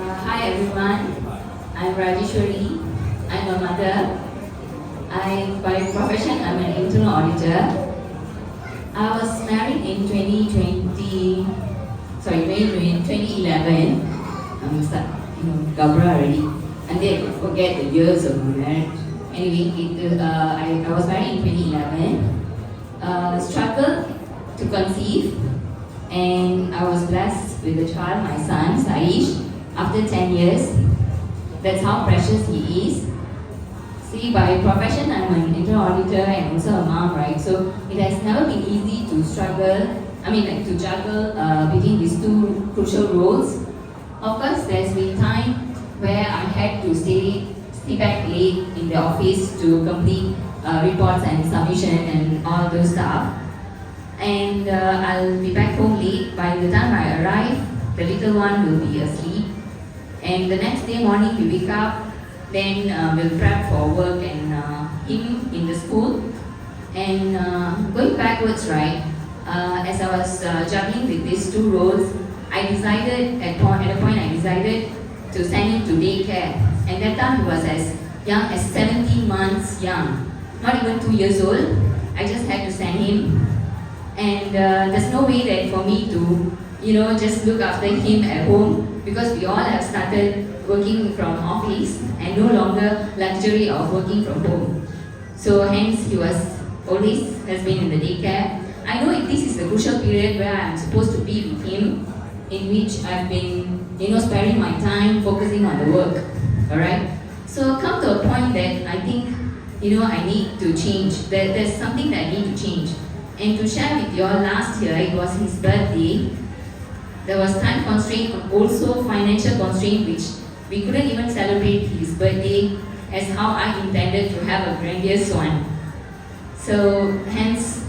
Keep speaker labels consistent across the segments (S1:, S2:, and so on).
S1: Hi everyone, I'm Rajeshwari. I'm a mother. By profession, I'm an internal auditor. I was married in 2011. I'm Gabra already. And then I forget the years of my marriage. Anyway, I was married in 2011. Struggled to conceive, and I was blessed with a child, my son, Saish, after 10 years. That's how precious he is. See, by profession, I'm an internal auditor and also a mom, right? So it has never been easy to to juggle between these two crucial roles. Of course, there's been time where I had to stay back late in the office to complete reports and submission and all those stuff. And I'll be back home late. By the time I arrive, the little one will be asleep. And the next day morning, we wake up, then we'll prep for work and him in the school. And going backwards, right, as I was juggling with these two roles, I decided, at a point, I decided to send him to daycare. And that time he was as young as 17 months young, not even 2 years old. I just had to send him. And there's no way that for me to, just look after him at home, because we all have started working from office and no longer luxury of working from home. So hence he always has been in the daycare. I know this is the crucial period where I'm supposed to be with him, in which I've been, sparing my time, focusing on the work. Alright? So come to a point that I think, I need to change. There's something that I need to change. And to share with you all, last year, it was his birthday. There was time constraint and also financial constraint, which we couldn't even celebrate his birthday as how I intended to have a grandiose one. So hence,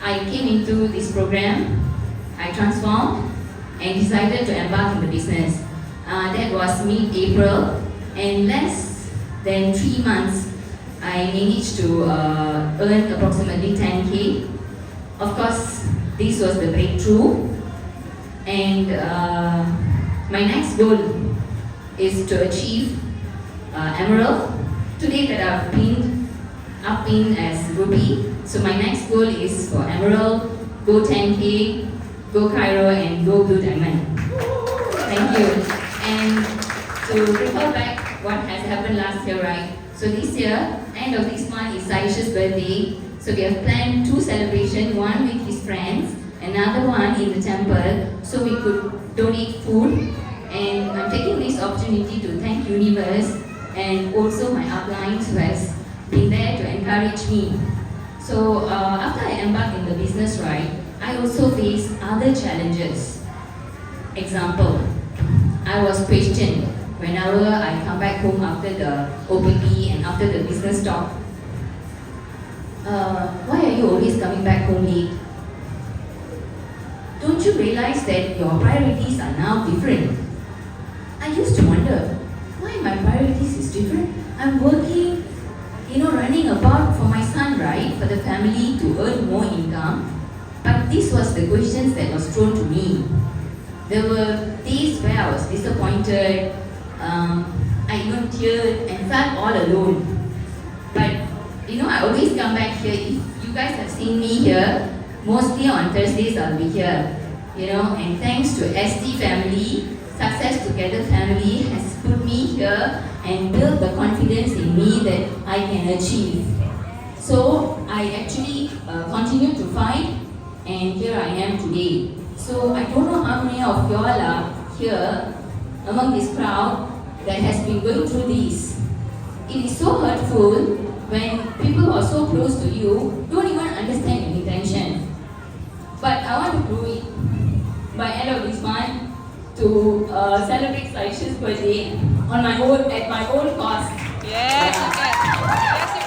S1: I came into this program, I transformed and decided to embark in the business. That was mid-April, and less than 3 months, I managed to earn approximately 10K. Of course, this was the breakthrough. And my next goal is to achieve Emerald. Today that I've been up in as Ruby. So my next goal is for Emerald, go 10K, go Cairo, and go Blue Diamond. Thank you. And to recall back what has happened last year, right? So this year, end of this month is Saish's birthday. So we have planned 2 celebrations, one with his friends, another one in the temple, so we could donate food. And I'm taking this opportunity to thank Universe and also my uplines who has been there to encourage me. So after I embarked in the business, right, I also faced other challenges. Example, I was questioned whenever I come back home after the OPP and after the business talk. Why are you always coming back home late? Don't you realize that your priorities are now different? I used to wonder, why my priorities is different? I'm working, running about for my son, right? For the family to earn more income. But this was the questions that was thrown to me. There were days where I was disappointed, I even teared and felt all alone. But I always come back here. If you guys have seen me here, mostly on Thursdays I'll be here. And thanks to ST family, Success Together family has put me here and built the confidence in me that I can achieve. So I actually continue to fight, and here I am today. So I don't know how many of y'all are here among this crowd that has been going through this. It is so hurtful when people who are so close to you don't even understand your intention. But I want to do it by end of this month to celebrate Saish's birthday at my own cost.
S2: Yes, okay. Yes,